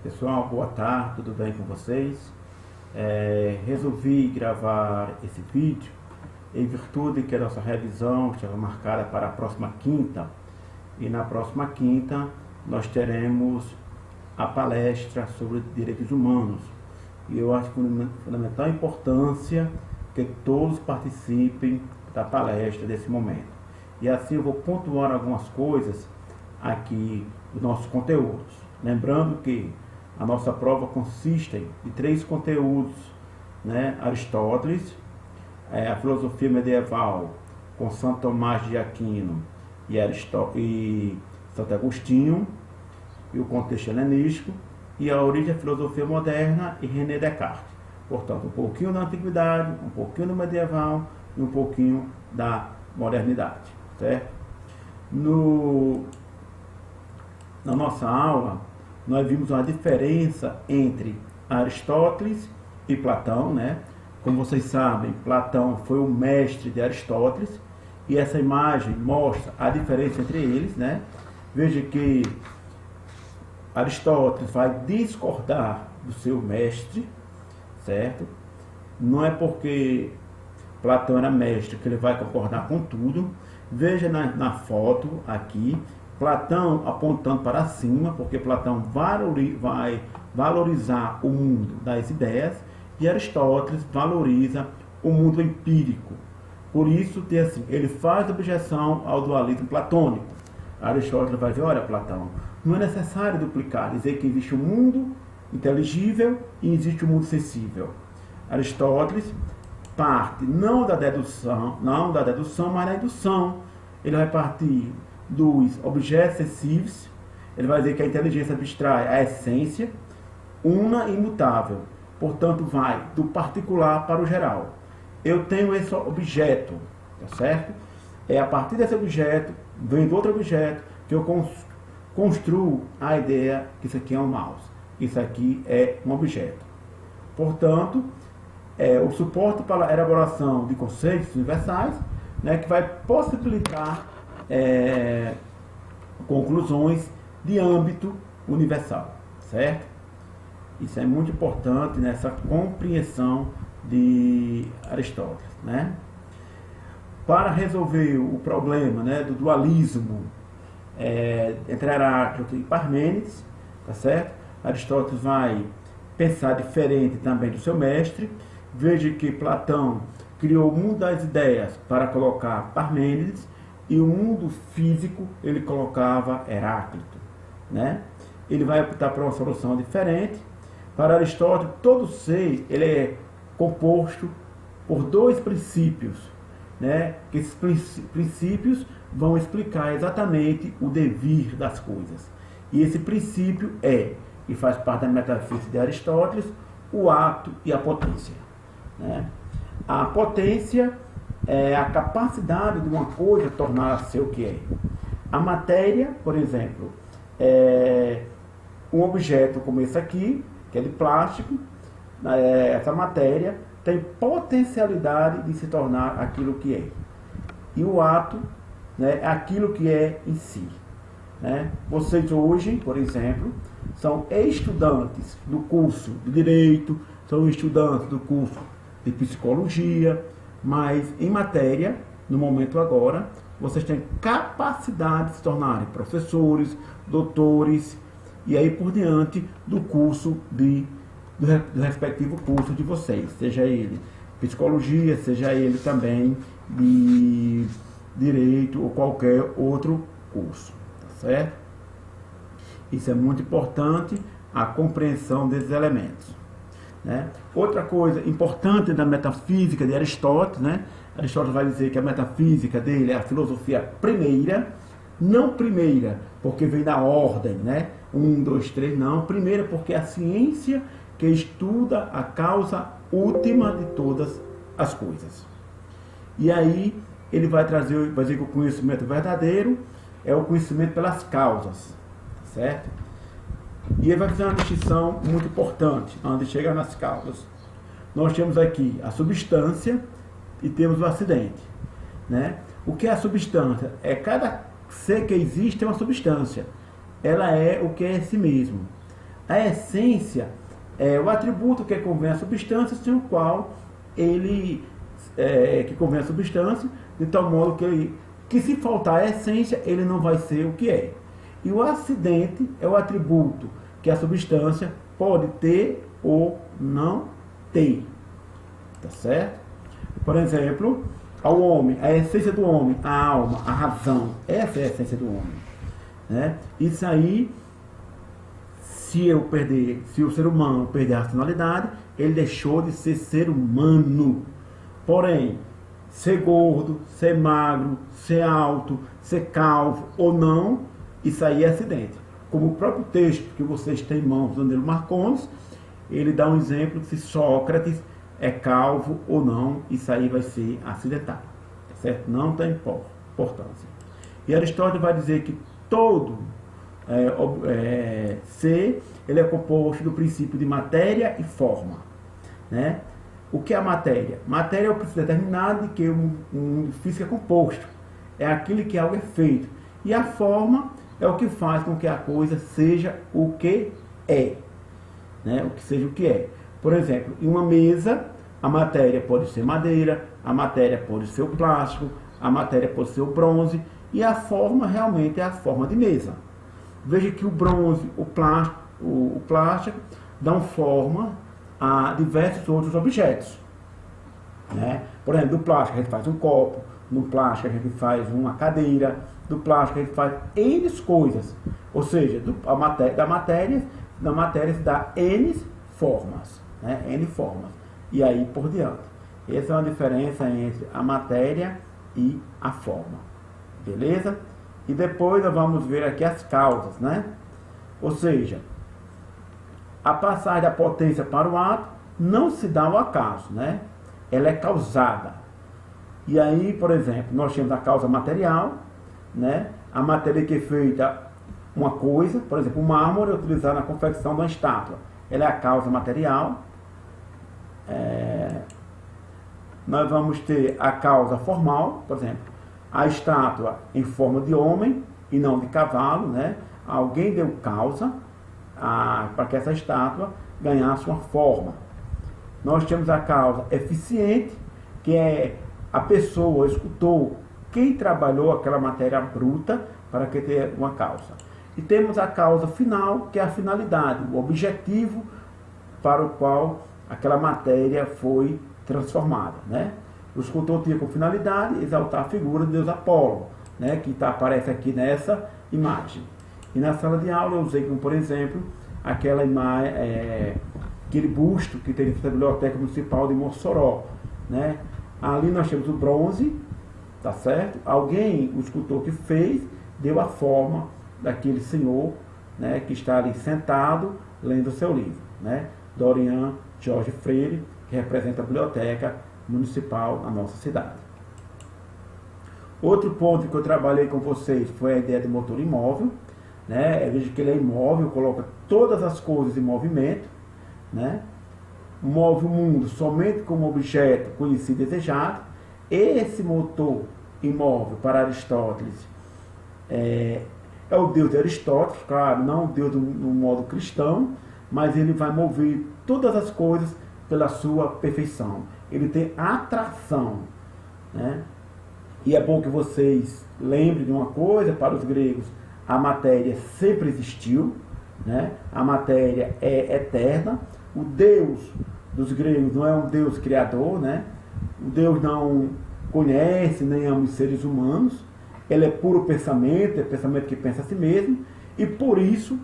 Pessoal, boa tarde, tudo bem com vocês? Resolvi gravar esse vídeo em virtude que a nossa revisão estava marcada para a próxima quinta, e na próxima quinta nós teremos a palestra sobre direitos humanos, e eu acho fundamental a importância que todos participem da palestra desse momento, e assim eu vou pontuar algumas coisas aqui dos nossos conteúdos, lembrando que a nossa prova consiste de 3 conteúdos, né? Aristóteles, a filosofia medieval com Santo Tomás de Aquino e Santo Agostinho, e o contexto helenístico, e a origem da filosofia moderna e René Descartes. Portanto, um pouquinho da antiguidade, um pouquinho do medieval e um pouquinho da modernidade, certo? Na nossa aula, nós vimos uma diferença entre Aristóteles e Platão, né? Como vocês sabem, Platão foi o mestre de Aristóteles, e essa imagem mostra a diferença entre eles, né? Veja que Aristóteles vai discordar do seu mestre, certo? Não é porque Platão era mestre que ele vai concordar com tudo. Veja na foto aqui, Platão apontando para cima, porque Platão vai valorizar o mundo das ideias, e Aristóteles valoriza o mundo empírico. Por isso, ele faz objeção ao dualismo platônico. Aristóteles vai dizer: olha, Platão, não é necessário duplicar, dizer que existe um mundo inteligível e existe um mundo sensível. Aristóteles parte não da dedução, mas da indução. Ele vai partir dos objetos sensíveis. Ele vai dizer que a inteligência abstrai a essência, una e imutável. Portanto, vai do particular para o geral. Eu tenho esse objeto, tá certo? É a partir desse objeto, vem do outro objeto, que eu construo a ideia que isso aqui é um mouse. Isso aqui é um objeto. Portanto, o suporte para a elaboração de conceitos universais, né, que vai possibilitar conclusões de âmbito universal, certo? Isso é muito importante nessa compreensão de Aristóteles, né? Para resolver o problema, né, do dualismo entre Heráclito e Parmênides, tá certo? Aristóteles vai pensar diferente também do seu mestre. Veja que Platão criou o mundo das ideias para colocar Parmênides, e o mundo físico ele colocava Heráclito, né? Ele vai optar por uma solução diferente. Para Aristóteles, todo ser ele é composto por 2 princípios, né? Que esses princípios vão explicar exatamente o devir das coisas. E esse princípio e faz parte da metafísica de Aristóteles, o ato e a potência, né? A potência é a capacidade de uma coisa tornar-se o que é. A matéria, por exemplo, é um objeto como esse aqui, que é de plástico. Essa matéria tem potencialidade de se tornar aquilo que é. E o ato, né, é aquilo que é em si, né? Vocês hoje, por exemplo, são estudantes do curso de Direito, são estudantes do curso de Psicologia, mas em matéria, no momento agora, vocês têm capacidade de se tornarem professores, doutores, e aí por diante do curso do respectivo curso de vocês, seja ele Psicologia, seja ele também de Direito ou qualquer outro curso, tá certo? Isso é muito importante, a compreensão desses elementos, né? Outra coisa importante da metafísica de Aristóteles, né? Aristóteles vai dizer que a metafísica dele é a filosofia primeira, não primeira porque vem da ordem, né? 1, 2, 3, não. Primeira porque é a ciência que estuda a causa última de todas as coisas. E aí ele vai dizer que o conhecimento verdadeiro é o conhecimento pelas causas, certo? E ele vai fazer uma distinção muito importante antes de chegar nas causas. Nós temos aqui a substância e temos o acidente, né? O que é a substância? É cada ser que existe é uma substância. Ela é o que é em si mesmo. A essência é o atributo que convém à substância, sem o qual ele que convém à substância, de tal modo que se faltar a essência, ele não vai ser o que é. E o acidente é o atributo que a substância pode ter ou não ter. Tá certo? Por exemplo, ao homem, a essência do homem, a alma, a razão, essa é a essência do homem. Né? Isso aí, se o ser humano perder a racionalidade, ele deixou de ser ser humano. Porém, ser gordo, ser magro, ser alto, ser calvo ou não, isso aí é acidente. Como o próprio texto que vocês têm em mãos do Danilo Marcondes, ele dá um exemplo de se Sócrates é calvo ou não, isso aí vai ser acidental. Certo? Não tem importância. E Aristóteles vai dizer que todo ser, ele é composto do princípio de matéria e forma. Né? O que é a matéria? Matéria é o princípio determinado de que um mundo físico é composto. É aquilo que algo é feito. E a forma é o que faz com que a coisa seja o que é. Né? O que seja o que é. Por exemplo, em uma mesa, a matéria pode ser madeira, a matéria pode ser o plástico, a matéria pode ser o bronze, e a forma realmente é a forma de mesa. Veja que o bronze, o plástico dão forma a diversos outros objetos. Né? Por exemplo, do plástico a gente faz um copo, no plástico a gente faz uma cadeira, do plástico a gente faz N coisas. Ou seja, da matéria se dá N formas. Né? N formas. E aí por diante. Essa é uma diferença entre a matéria e a forma. Beleza? E depois nós vamos ver aqui as causas, né? Ou seja, a passagem da potência para o ato não se dá ao acaso, né? Ela é causada. E aí, por exemplo, nós temos a causa material, né? A matéria que é feita uma coisa, por exemplo, o mármore é utilizado na confecção de uma estátua. Ela é a causa material. Nós vamos ter a causa formal, por exemplo, a estátua em forma de homem e não de cavalo, né? Alguém deu causa para que essa estátua ganhasse uma forma. Nós temos a causa eficiente, que é a pessoa, o escultor, quem trabalhou aquela matéria bruta para que tenha uma causa. E temos a causa final, que é a finalidade, o objetivo para o qual aquela matéria foi transformada, né? O escultor tinha como finalidade exaltar a figura do deus Apolo, né? Que aparece aqui nessa imagem. E na sala de aula eu usei como, por exemplo, aquela imagem, aquele busto que tem na Biblioteca Municipal de Mossoró, né? Ali nós temos o bronze, tá certo? Alguém, o escultor que fez, deu a forma daquele senhor, né? Que está ali sentado lendo o seu livro, né? Dorian Jorge Freire, que representa a Biblioteca Municipal na nossa cidade. Outro ponto que eu trabalhei com vocês foi a ideia de motor imóvel, né? Veja que ele é imóvel, coloca todas as coisas em movimento, né? Move o mundo somente como objeto conhecido e desejado. Esse motor imóvel para Aristóteles é o Deus de Aristóteles, claro, não o Deus no modo cristão, mas ele vai mover todas as coisas pela sua perfeição. Ele tem atração, né? E é bom que vocês lembrem de uma coisa: para os gregos, a matéria sempre existiu, né? A matéria é eterna. O Deus dos gregos não é um Deus criador, né? O Deus não conhece nem ama os seres humanos. Ele é puro pensamento, é pensamento que pensa a si mesmo, e por isso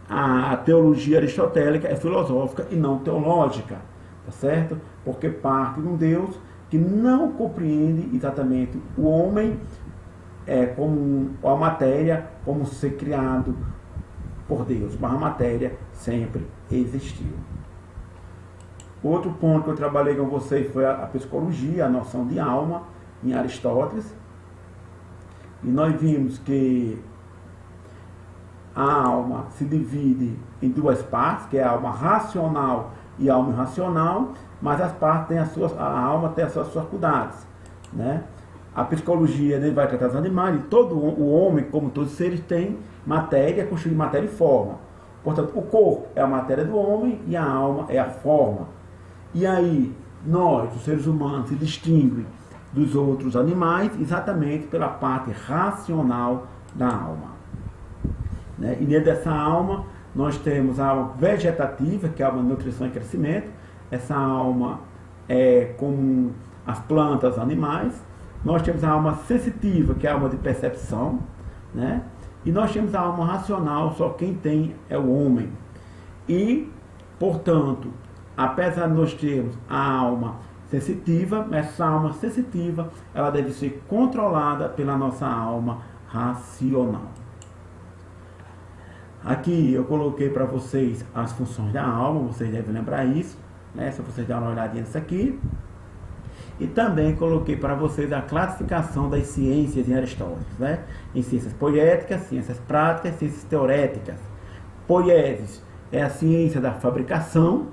a teologia aristotélica é filosófica e não teológica, tá certo? Porque parte de um Deus que não compreende exatamente o homem como a matéria, como ser criado por Deus, mas a matéria sempre existiu. Outro ponto que eu trabalhei com vocês foi a psicologia, a noção de alma em Aristóteles, e nós vimos que a alma se divide em duas partes, que é a alma racional e a alma irracional, mas as partes têm a alma tem as suas faculdades, né? A psicologia vai tratar dos animais, e todo o homem, como todos os seres, tem Matéria é constituída de matéria e forma. Portanto, o corpo é a matéria do homem e a alma é a forma. E aí, nós, os seres humanos, se distinguem dos outros animais exatamente pela parte racional da alma. Né? E dentro dessa alma, nós temos a alma vegetativa, que é a alma de nutrição e crescimento. Essa alma é como as plantas, os animais. Nós temos a alma sensitiva, que é a alma de percepção, né? E nós temos a alma racional, só quem tem é o homem. E, portanto, apesar de nós termos a alma sensitiva, essa alma sensitiva, ela deve ser controlada pela nossa alma racional. Aqui eu coloquei para vocês as funções da alma, vocês devem lembrar isso, né? Se vocês darem uma olhadinha nisso aqui. E também coloquei para vocês a classificação das ciências em Aristóteles, né? Em ciências poéticas, ciências práticas, ciências teoréticas. Poiesis é a ciência da fabricação,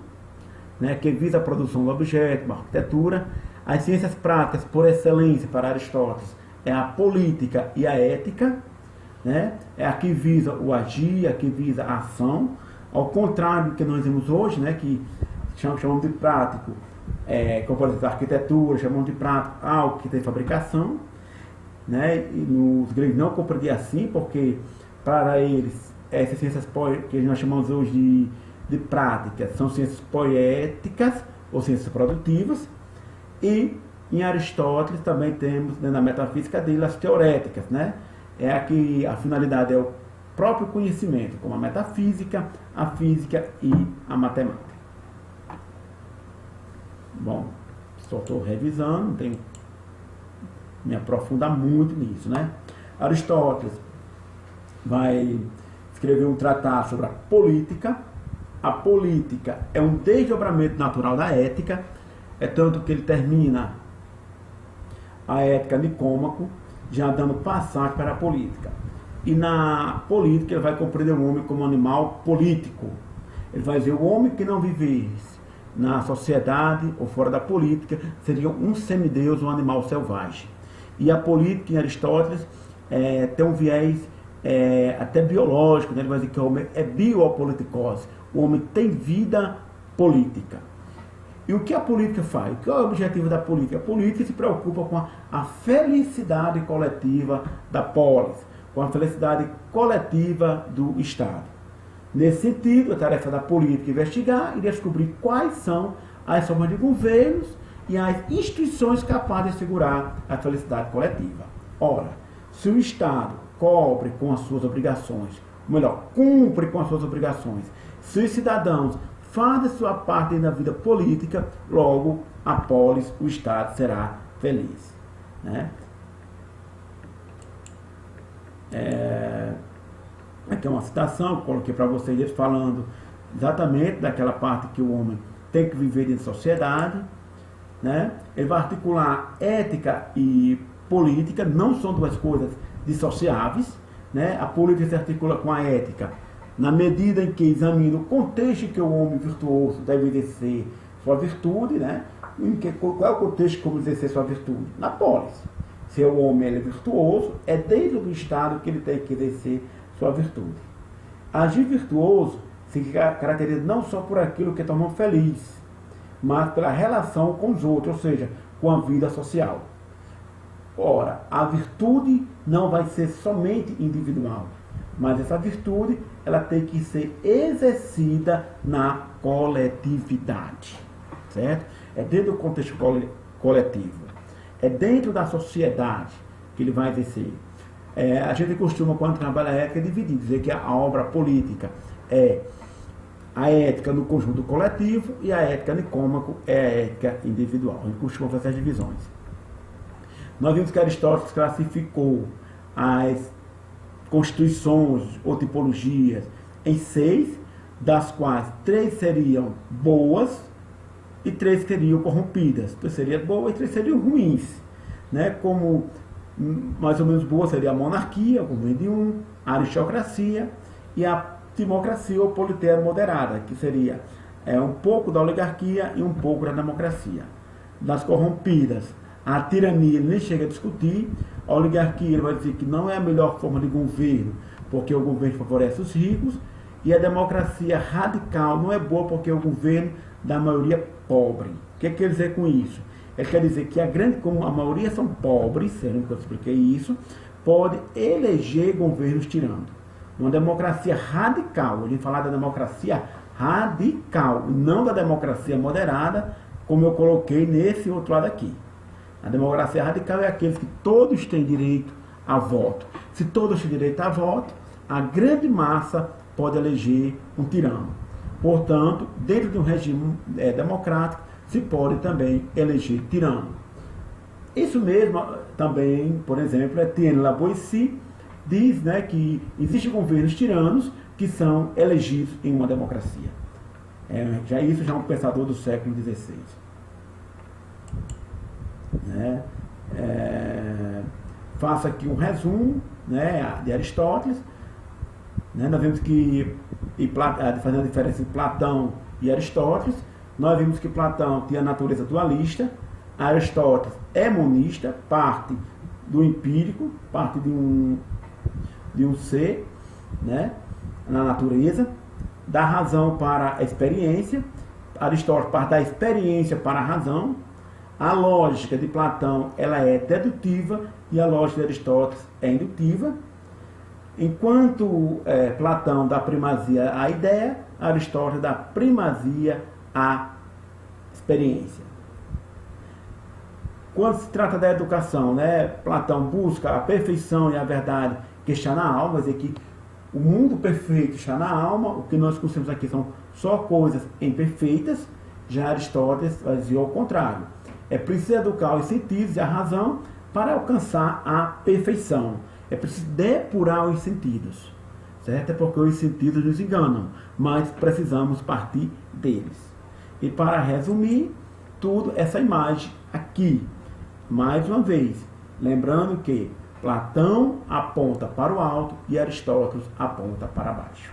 né, que visa a produção do objeto, uma arquitetura. As ciências práticas, por excelência para Aristóteles, é a política e a ética, né? É a que visa o agir, a que visa a ação, ao contrário do que nós vemos hoje, né, que chamamos de prático, como por exemplo a arquitetura, chamamos de prático algo que tem fabricação, né? E os gregos não compreendiam assim, porque para eles essas ciências que nós chamamos hoje de práticas são ciências poéticas ou ciências produtivas, e em Aristóteles também temos, né, na metafísica dele, as teoréticas, né? É aqui a finalidade é o próprio conhecimento, como a metafísica, a física e a matemática. Bom, só estou revisando, não tenho me aprofundar muito nisso, né? Aristóteles vai escrever um tratado sobre a política. A política é um desdobramento natural da ética, é tanto que ele termina a ética Nicômaco, já dando passagem para a política. E na política ele vai compreender o homem como um animal político. Ele vai dizer: o homem que não vivesse na sociedade ou fora da política seria um semideus, um animal selvagem. E a política em Aristóteles tem um viés até biológico, né? Ele vai dizer que o homem é biopolitikos, o homem tem vida política. E o que a política faz? Qual é o objetivo da política? A política se preocupa com a felicidade coletiva da polis, com a felicidade coletiva do Estado. Nesse sentido, a tarefa da política é investigar e descobrir quais são as formas de governos e as instituições capazes de assegurar a felicidade coletiva. Ora, se o Estado cobre com as suas obrigações, ou melhor, cumpre com as suas obrigações, se os cidadãos fazem sua parte na vida política, logo a polis, o Estado, será feliz, né? Aqui é uma citação que coloquei para vocês, eles falando exatamente daquela parte que o homem tem que viver em sociedade, né? Ele vai articular ética e política, não são duas coisas dissociáveis, né? A política se articula com a ética na medida em que examina o contexto em que o homem virtuoso deve exercer sua virtude, né? Qual é o contexto de como exercer sua virtude? Na polis. Se o homem é virtuoso, é dentro do Estado que ele tem que exercer sua virtude. Agir virtuoso se caracteriza não só por aquilo que torna feliz, mas pela relação com os outros, ou seja, com a vida social. Ora, a virtude não vai ser somente individual, mas essa virtude ela tem que ser exercida na coletividade, certo? É dentro do contexto coletivo, é dentro da sociedade que ele vai exercer. A gente costuma, quando trabalha a ética, dividir, dizer que a obra política é a ética no conjunto coletivo e a ética Nicômaco é a ética individual. A gente costuma fazer as divisões. Nós vimos que Aristóteles classificou as constituições ou tipologias em 6, das quais 3 seriam boas e 3 seriam corrompidas. 3 seriam boas e 3 seriam ruins, né? Como mais ou menos boa seria a monarquia, como vem de a aristocracia, e a democracia ou politeia moderada, que seria um pouco da oligarquia e um pouco da democracia. Das corrompidas, a tirania ele nem chega a discutir, a oligarquia ele vai dizer que não é a melhor forma de governo, porque o governo favorece os ricos, e a democracia radical não é boa porque o governo da maioria é pobre. O que quer dizer com isso? Quer dizer que como a maioria são pobres, sendo que eu expliquei isso, pode eleger governos tirando. Uma democracia radical, a gente falar da democracia radical, não da democracia moderada, como eu coloquei nesse outro lado aqui. A democracia radical é aqueles que todos têm direito a voto. Se todos têm direito a voto, a grande massa pode eleger um tirano. Portanto, dentro de um regime democrático, se pode também eleger tirano. Isso mesmo também, por exemplo, Etienne Lavoisier diz, né, que existem governos tiranos que são elegidos em uma democracia. Isso já é um pensador do século XVI. Né? Faço aqui um resumo, né, de Aristóteles. Né? Nós vimos que, fazendo a diferença entre Platão e Aristóteles, nós vimos que Platão tinha a natureza dualista, Aristóteles é monista, parte do empírico, parte de um ser, né, na natureza, da razão para a experiência, Aristóteles parte da experiência para a razão, a lógica de Platão ela é dedutiva e a lógica de Aristóteles é indutiva. Enquanto Platão dá primazia à ideia, Aristóteles dá primazia à experiência. Quando se trata da educação, né, Platão busca a perfeição e a verdade que está na alma, quer dizer que o mundo perfeito está na alma, o que nós conhecemos aqui são só coisas imperfeitas, já Aristóteles vai dizer ao contrário. É preciso educar os sentidos e a razão para alcançar a perfeição. É preciso depurar os sentidos, certo? É porque os sentidos nos enganam, mas precisamos partir deles. E para resumir tudo, essa imagem aqui, mais uma vez, lembrando que Platão aponta para o alto e Aristóteles aponta para baixo.